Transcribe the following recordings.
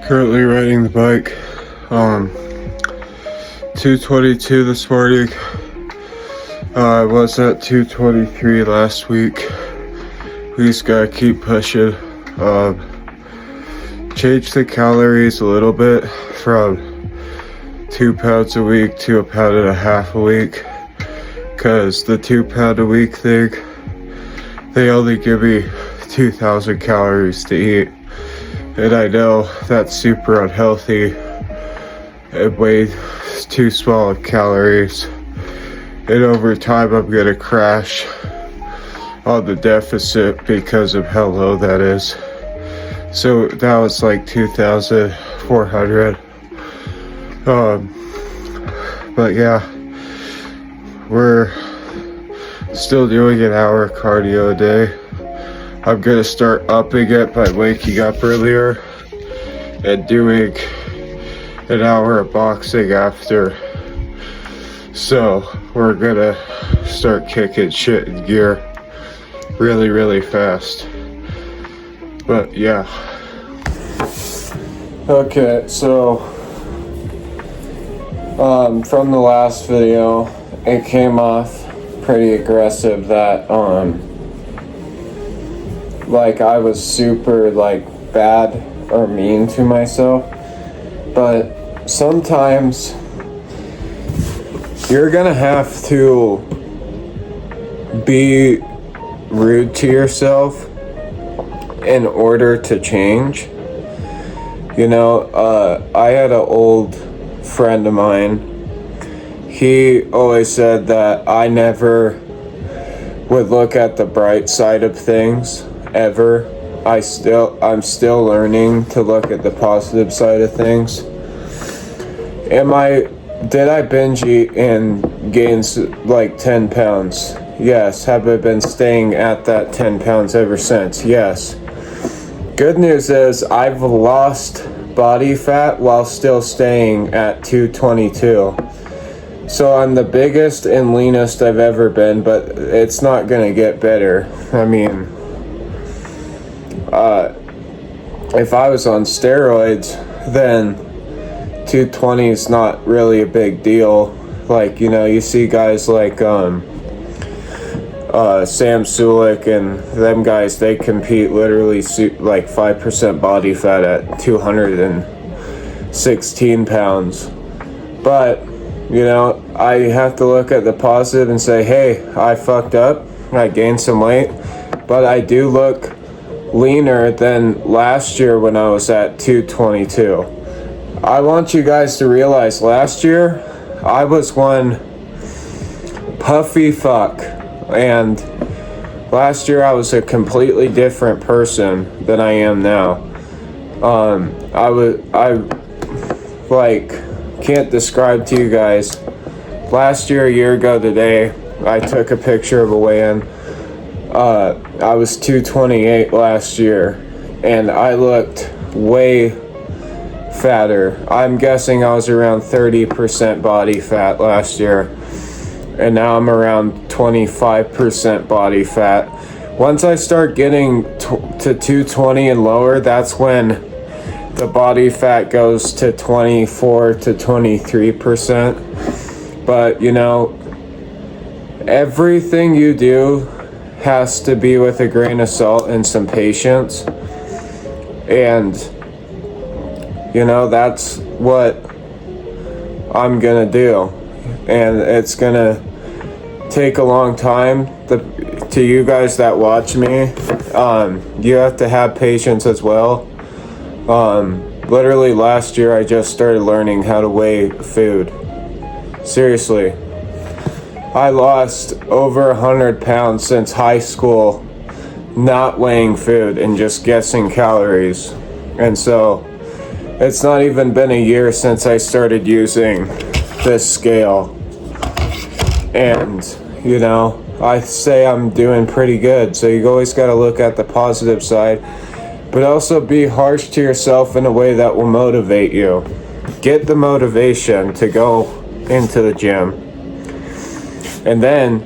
Currently riding the bike. 222 this morning. I was at 223 last week. We just gotta keep pushing. Change the calories a little bit from 2 pounds a week to 1.5 pounds a week. Cause the 2 pound a week thing, they only give me 2,000 calories to eat. And I know that's super unhealthy and way too small of calories. And over time, I'm gonna crash on the deficit because of how low that is. So that was like 2,400. But yeah, we're still doing an hour cardio a day. I'm gonna start upping it by waking up earlier and doing an hour of boxing after. So we're gonna start kicking shit in gear really, really fast. But yeah. Okay, so from the last video, it came off pretty aggressive that like I was super like bad or mean to myself. But sometimes you're gonna have to be rude to yourself in order to change. You know, I had an old friend of mine. He always said that I never would look at the bright side of things ever. I'm still learning to look at the positive side of things. Did I binge eat and gain like 10 pounds? Yes. Have I been staying at that 10 pounds ever since? Yes. Good news is I've lost body fat while still staying at 222. So I'm the biggest and leanest I've ever been, but it's not gonna get better. I mean, if I was on steroids, then 220 is not really a big deal. Like, you know, you see guys like Sam Sulek and them guys, they compete literally like 5% body fat at 216 pounds. But, you know, I have to look at the positive and say, hey, I fucked up, I gained some weight, but I do look leaner than last year when I was at 222. I want you guys to realize last year I was one puffy fuck, and last year I was a completely different person than I am now. I can't describe to you guys. Last year, a year ago today, I took a picture of a weigh-in. I was 228 last year, and I looked way fatter. I'm guessing I was around 30% body fat last year, and now I'm around 25% body fat. Once I start getting to 220 and lower, that's when the body fat goes to 24 to 23%. But, you know, everything you do has to be with a grain of salt and some patience. And, you know, that's what I'm gonna do. And it's gonna take a long time. To you guys that watch me, you have to have patience as well. Literally last year I just started learning how to weigh food. Seriously. I lost over 100 pounds since high school not weighing food and just guessing calories. And so it's not even been a year since I started using this scale. And, you know, I say I'm doing pretty good. So you always got to look at the positive side, but also be harsh to yourself in a way that will motivate you. Get the motivation to go into the gym. And then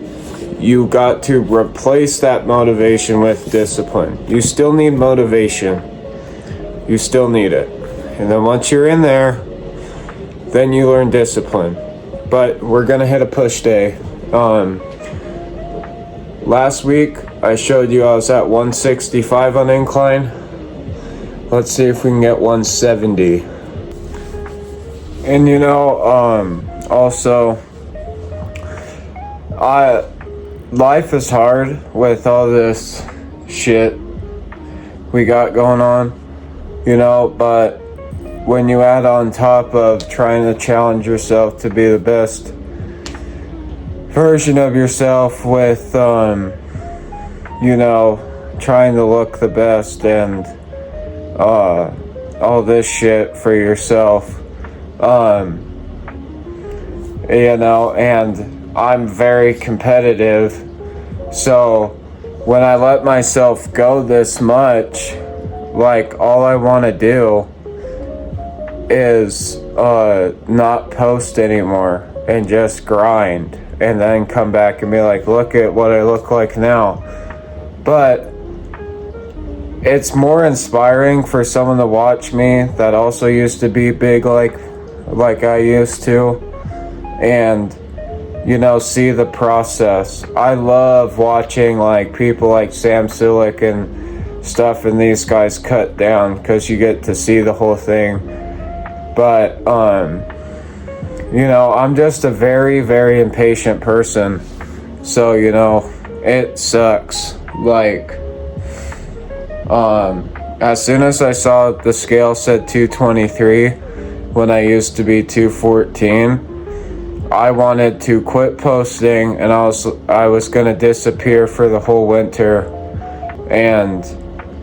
you got to replace that motivation with discipline. You still need motivation. You still need it. And then once you're in there, then you learn discipline. But we're gonna hit a push day. Last week I showed you I was at 165 on incline. Let's see if we can get 170. And you know, also, life is hard with all this shit we got going on, you know, but when you add on top of trying to challenge yourself to be the best version of yourself with, you know, trying to look the best and all this shit for yourself, you know, and I'm very competitive, so when I let myself go this much, like, all I want to do is not post anymore and just grind, and then come back and be like, look at what I look like now. But it's more inspiring for someone to watch me that also used to be big like I used to, and, you know, see the process. I love watching like people like Sam Sulek and stuff, and these guys cut down, because you get to see the whole thing. But you know, I'm just a very, very impatient person, so, you know, it sucks. Like, as soon as I saw the scale said 223 when I used to be 214, I wanted to quit posting, and I was gonna disappear for the whole winter, and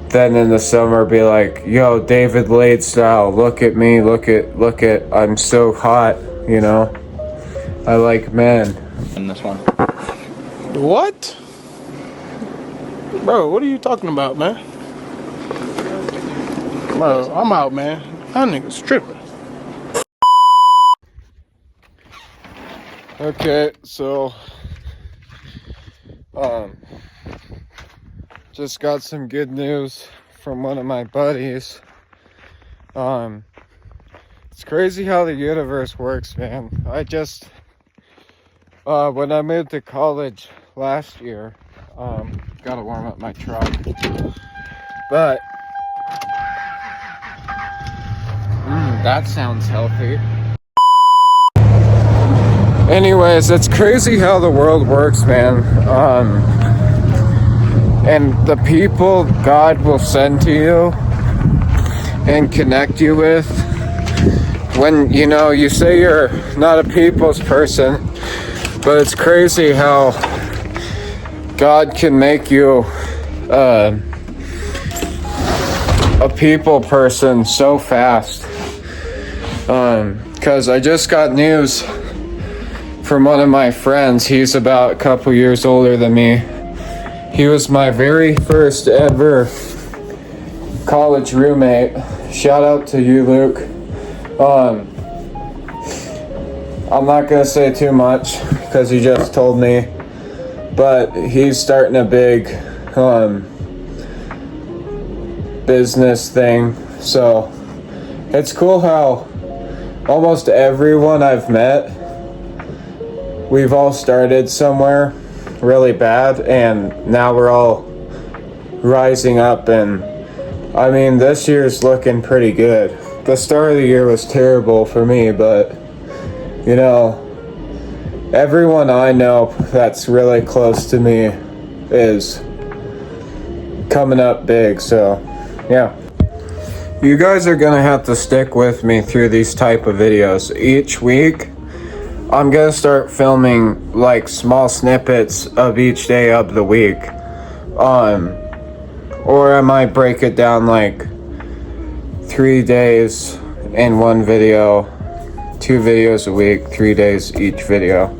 then in the summer be like, yo, David Lade style, look at me, look at, I'm so hot, you know, I like men. In this one. What? Bro, what are you talking about, man? Bro, I'm out, man. That nigga's tripping. Okay, so just got some good news from one of my buddies. It's crazy how the universe works, man. I just when I moved to college last year, gotta warm up my truck, but that sounds healthy. Anyways, it's crazy how the world works, man. And the people God will send to you and connect you with, when, you know, you say you're not a people's person, but it's crazy how God can make you a people person so fast. Because I just got news from one of my friends. He's about a couple years older than me. He was my very first ever college roommate. Shout out to you, Luke. I'm not gonna say too much because he just told me, but he's starting a big business thing. So it's cool how almost everyone I've met, we've all started somewhere really bad, and now we're all rising up. And I mean, this year's looking pretty good. The start of the year was terrible for me, but, you know, everyone I know that's really close to me is coming up big. So yeah, you guys are gonna have to stick with me through these type of videos. Each week I'm gonna start filming like small snippets of each day of the week, or I might break it down like 3 days in one video, 2 videos a week, 3 days each video.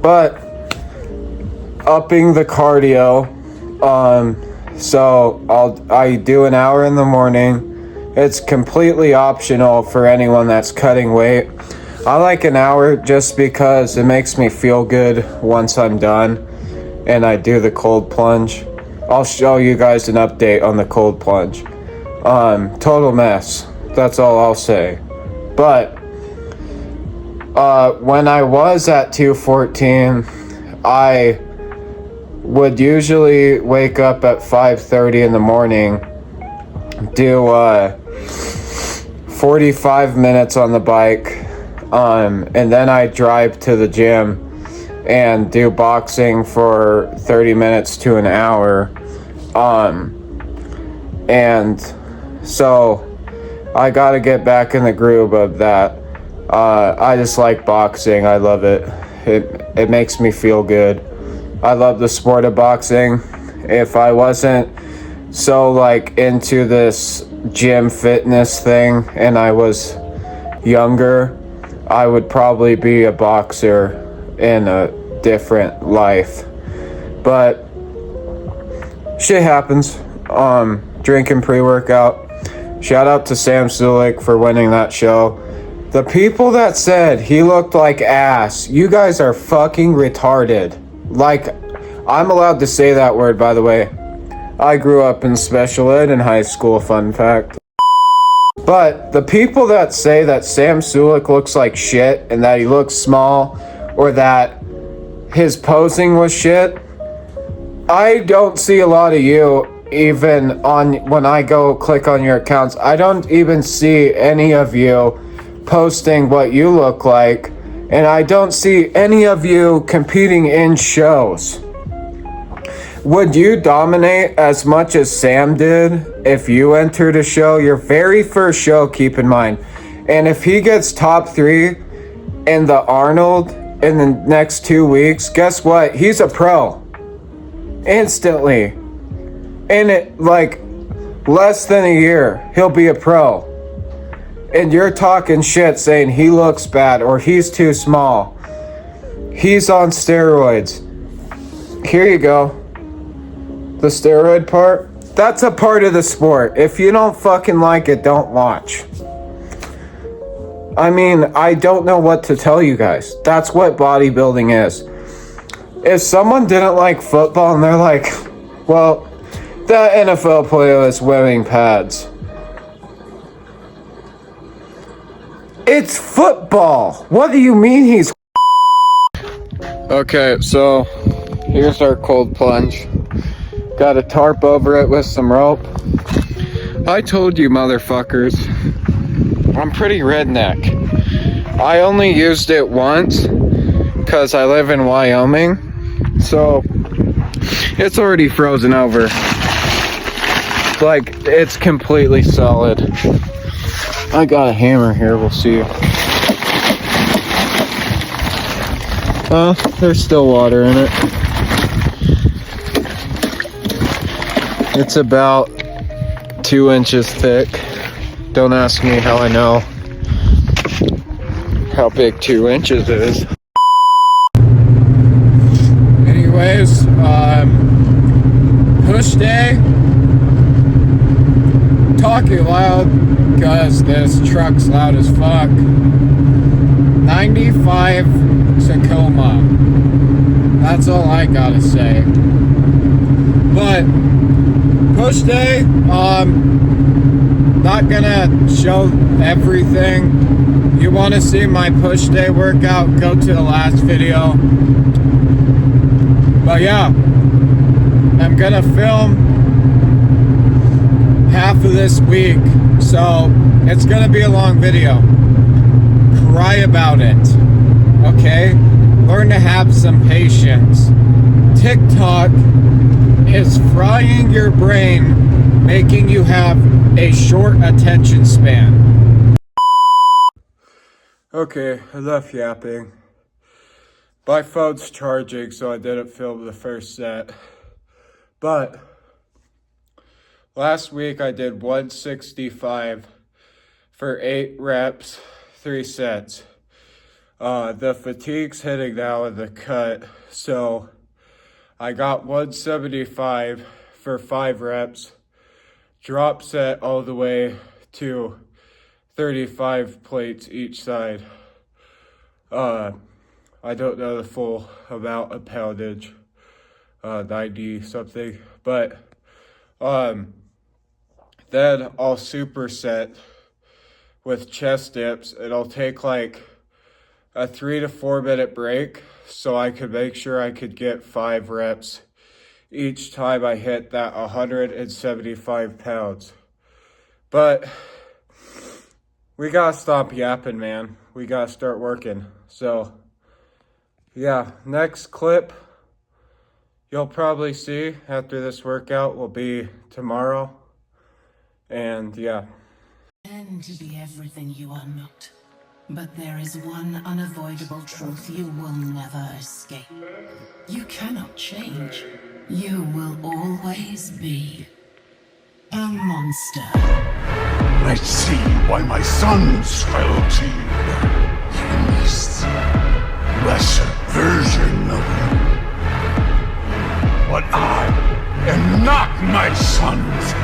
But upping the cardio, so I do an hour in the morning. It's completely optional for anyone that's cutting weight. I like an hour just because it makes me feel good once I'm done and I do the cold plunge. I'll show you guys an update on the cold plunge. Total mess. That's all I'll say. But when I was at 214, I would usually wake up at 5:30 in the morning, do 45 minutes on the bike, and then I'd drive to the gym and do boxing for 30 minutes to an hour. And so I gotta get back in the groove of that. I just like boxing. I love it. It makes me feel good. I love the sport of boxing. If I wasn't so like into this gym fitness thing and I was younger, I would probably be a boxer in a different life. But shit happens. Drinking pre-workout. Shout out to Sam Zulik for winning that show. The people that said he looked like ass, you guys are fucking retarded. Like, I'm allowed to say that word, by the way. I grew up in special ed in high school, fun fact. But the people that say that Sam Zulik looks like shit and that he looks small or that his posing was shit, I don't see a lot of you even on when I go click on your accounts. I don't even see any of you posting what you look like, and I don't see any of you competing in shows. Would you dominate as much as Sam did if you entered a show? Your very first show, keep in mind. And if he gets top 3 in the Arnold in the next 2 weeks, guess what? He's a pro. Instantly. In it, like, less than a year, he'll be a pro. And you're talking shit saying he looks bad or he's too small. He's on steroids. Here you go. The steroid part, that's a part of the sport. If you don't fucking like it, don't watch. I mean, I don't know what to tell you guys. That's what bodybuilding is. If someone didn't like football and they're like, well, that NFL player is wearing pads. It's football. What do you mean he's... Okay, so here's our cold plunge. Got a tarp over it with some rope. I told you motherfuckers, I'm pretty redneck. I only used it once because I live in Wyoming. So it's already frozen over. Like, it's completely solid. I got a hammer here, we'll see. There's still water in it. It's about 2 inches thick. Don't ask me how I know how big 2 inches is. Anyways, push day. Talking loud because this truck's loud as fuck. 95 Tacoma. That's all I gotta say. But push day, not gonna show everything. You want to see my push day workout, go to the last video. But yeah, I'm gonna film half of this week, so it's gonna be a long video. Cry about it, okay? Learn to have some patience. TikTok is frying your brain, making you have a short attention span. Okay, enough yapping. My phone's charging, so I didn't film the first set. But last week I did 165 for 8 reps, 3 sets. The fatigue's hitting now in the cut, so I got 175 for 5 reps, drop set all the way to 35 plates each side. I don't know the full amount of poundage, 90 something, but Then I'll superset with chest dips. It'll take like a 3 to 4 minute break so I could make sure I could get 5 reps each time I hit that 175 pounds. But we gotta stop yapping, man. We gotta start working. So yeah, next clip you'll probably see after this workout will be tomorrow. And yeah. And to be everything you are not. But there is one unavoidable truth you will never escape. You cannot change. You will always be a monster. I see why my sons fell to you. Even this lesser version of you. But I am not my sons.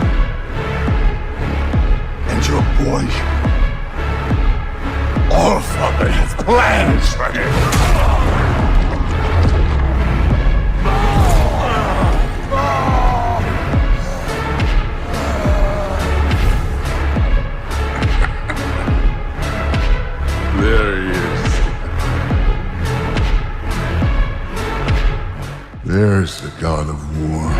And your boy, all father have plans for him. There he is. There's the god of war.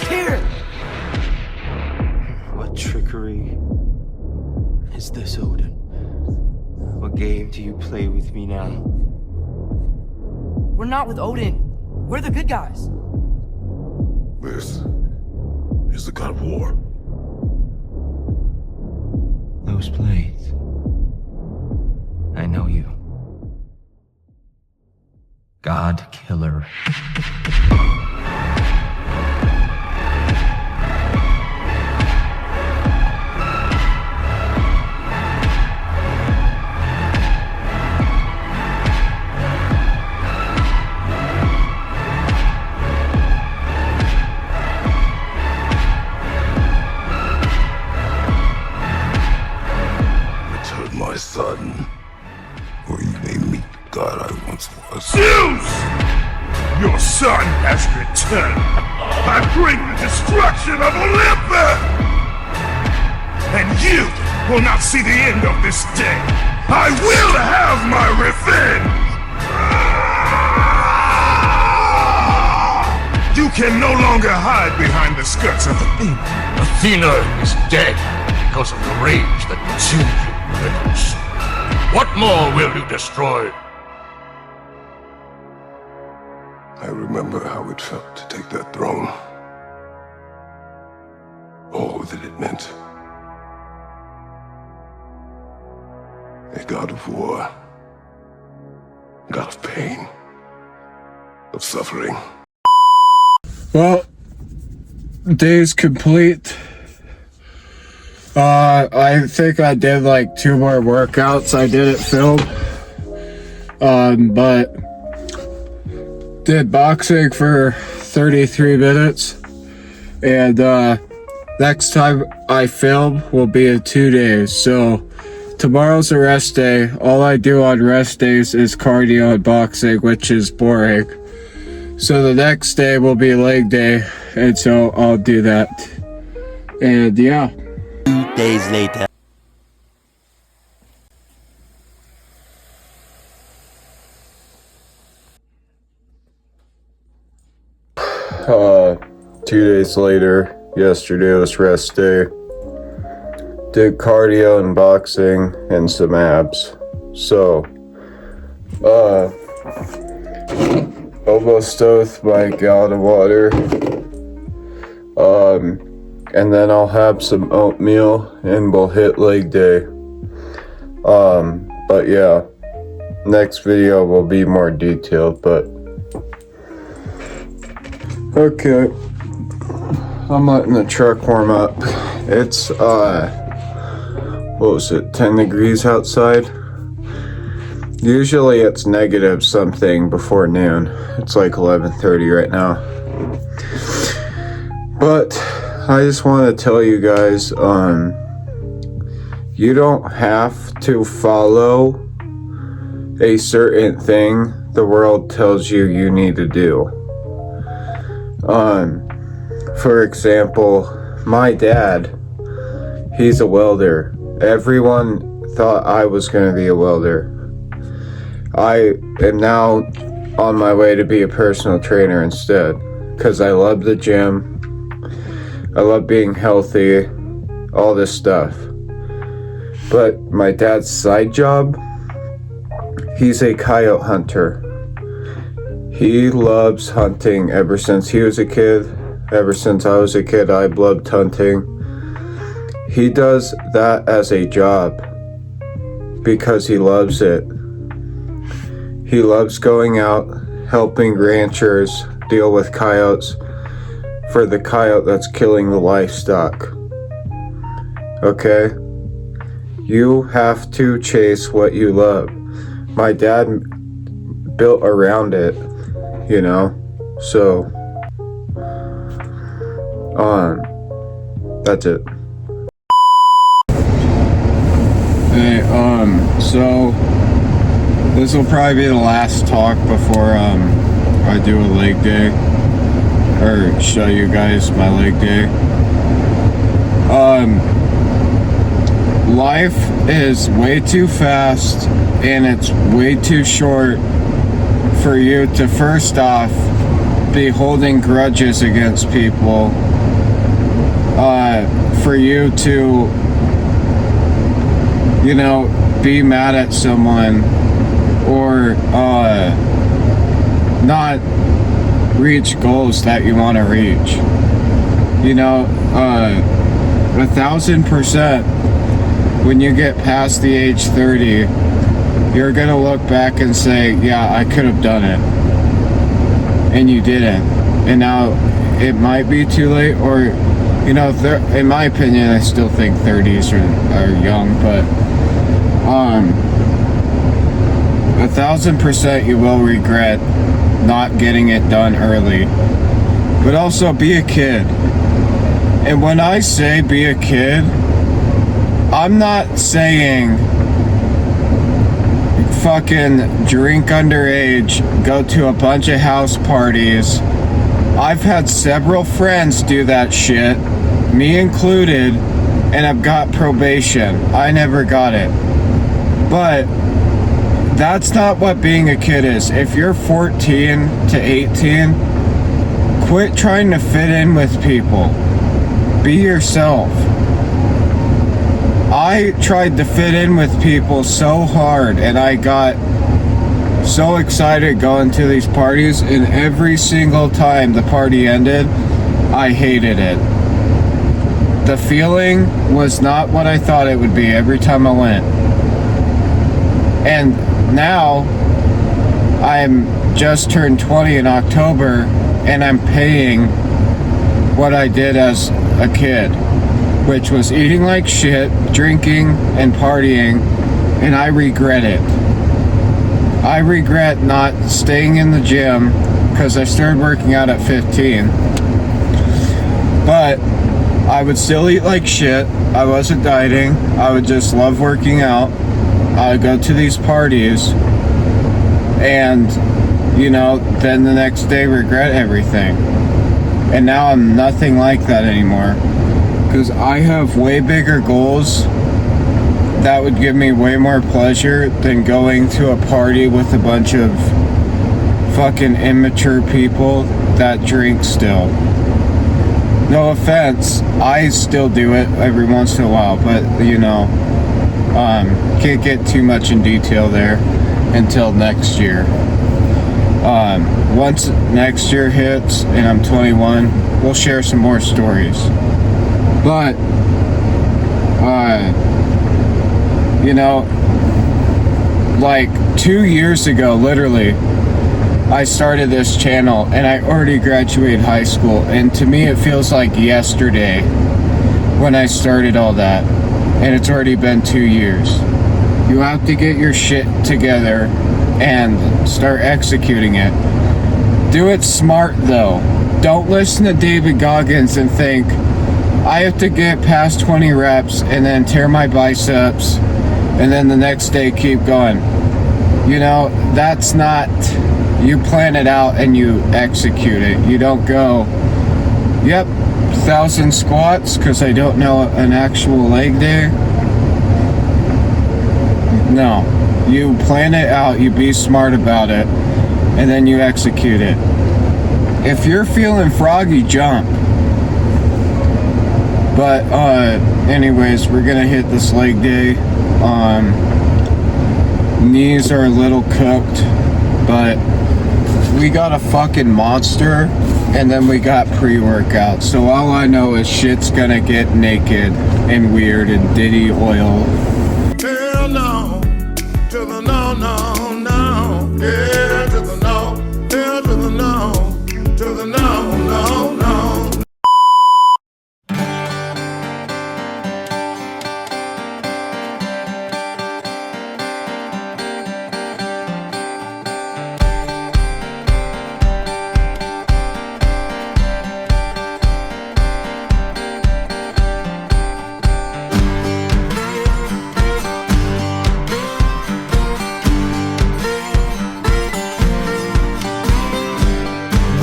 Here! What trickery is this, Odin? What game do you play with me now? We're not with Odin. We're the good guys. This is the god of war. Those blades. I know you. God Killer. Return my son, or you may meet the god I once was. Zeus! Your son has returned. I bring the destruction of Olympus! And you will not see the end of this day. I will have my revenge! You can no longer hide behind the skirts of Athena. Athena is dead because of the rage that consumed you, Olympus. What more will you destroy? I remember how it felt to take that throne. All that it meant. A god of war. God of pain. Of suffering. Well, day's complete. I think I did like 2 more workouts. I didn't film. But did boxing for 33 minutes. And next time I film will be in 2 days. So tomorrow's a rest day. All I do on rest days is cardio and boxing, which is boring. So the next day will be leg day, and so I'll do that. And yeah. 2 days later. Uh, 2 days later, yesterday was rest day. Did cardio and boxing and some abs. So, almost done with my gallon of water. And then I'll have some oatmeal and we'll hit leg day. But yeah, next video will be more detailed, but okay. I'm letting the truck warm up. It's, what was it, 10 degrees outside? Usually it's negative something before noon. It's like 11:30 right now. But I just want to tell you guys, you don't have to follow a certain thing the world tells you you need to do. For example, my dad, he's a welder. Everyone thought I was going to be a welder. I am now on my way to be a personal trainer instead, because I love the gym. I love being healthy, all this stuff. But my dad's side job, he's a coyote hunter. He loves hunting ever since he was a kid. Ever since I was a kid, I loved hunting. He does that as a job because he loves it. He loves going out, helping ranchers deal with coyotes for the coyote that's killing the livestock. Okay? You have to chase what you love. My dad built around it, you know? So, that's it. Hey, so this will probably be the last talk before I do a leg day, or show you guys my leg day. Life is way too fast and it's way too short for you to first off be holding grudges against people, for you to, you know, be mad at someone or not reach goals that you want to reach. You know, 1000%, when you get past the age 30, you're gonna look back and say, yeah, I could have done it, and you didn't. And now it might be too late, or, you know, in my opinion, I still think 30s are young, but 1000% you will regret not getting it done early. But also be a kid. And when I say be a kid, I'm not saying fucking drink underage, go to a bunch of house parties. I've had several friends do that shit, me included, and I've got probation. I never got it. But that's not what being a kid is. If you're 14 to 18, quit trying to fit in with people. Be yourself. I tried to fit in with people so hard, and I got so excited going to these parties, and every single time the party ended, I hated it. The feeling was not what I thought it would be every time I went. And now I'm just turned 20 in October, and I'm paying what I did as a kid, which was eating like shit, drinking and partying, and I regret it. I regret not staying in the gym because I started working out at 15. But I would still eat like shit. I wasn't dieting. I would just love working out. I would go to these parties and, you know, then the next day regret everything. And now I'm nothing like that anymore. Because I have way bigger goals that would give me way more pleasure than going to a party with a bunch of fucking immature people that drink still. No offense, I still do it every once in a while, but you know, can't get too much in detail there until next year. Once next year hits and I'm 21, we'll share some more stories. But, you know, like 2 years ago, literally, I started this channel and I already graduated high school. And to me, it feels like yesterday when I started all that. And it's already been 2 years. You have to get your shit together and start executing it. Do it smart, though. Don't listen to David Goggins and think, I have to get past 20 reps and then tear my biceps and then the next day keep going. You know, that's not, you plan it out and you execute it. You don't go, yep, 1,000 squats because I don't know an actual leg day. No, you plan it out, you be smart about it, and then you execute it. If you're feeling froggy, jump. But anyways, we're gonna hit this leg day. Knees are a little cooked, but we got a fucking monster, and then we got pre-workout. So all I know is shit's gonna get naked and weird and Diddy oil. Hell no, to the no, no, no. Yeah, to the no, hell to the no, to the no, no, no.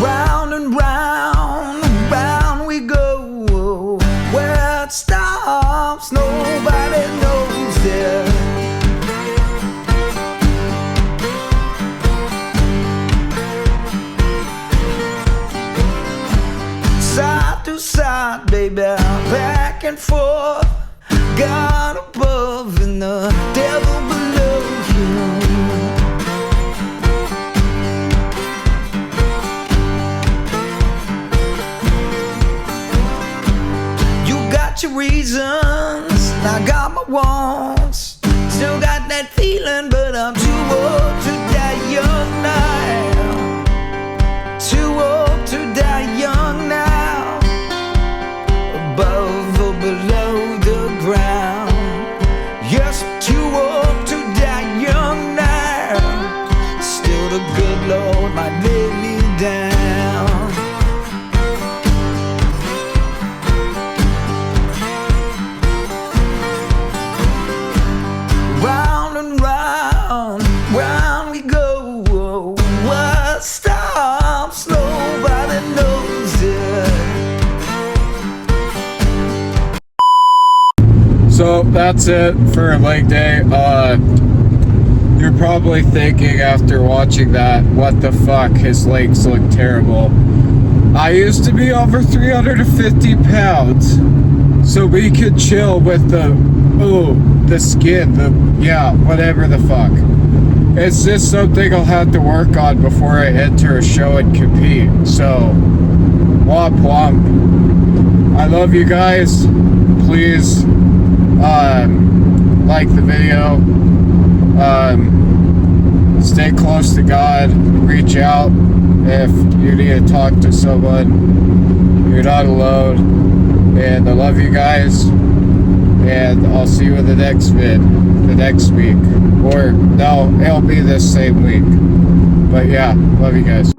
Round and round and round we go. Where it stops, nobody knows it. Side to side, baby, back and forth. God above and the devil below you. Your reasons, I got my wants. Still got that feeling, but I'm too old to die young now. Too old to die young now. Above or below the ground. Yes, I'm too old to die young now. Still the good Lord might lay me down. Round and round, round we go. What stops, nobody knows it. So that's it for leg day. You're probably thinking after watching that, what the fuck, his legs look terrible. I used to be over 350 pounds, so we could chill with the skin, whatever the fuck. It's just something I'll have to work on before I enter a show and compete. So, womp womp. I love you guys. Please, like the video. Stay close to God. Reach out if you need to talk to someone. You're not alone. And I love you guys. And I'll see you in the next vid, the next week. Or, no, it'll be this same week. But yeah, love you guys.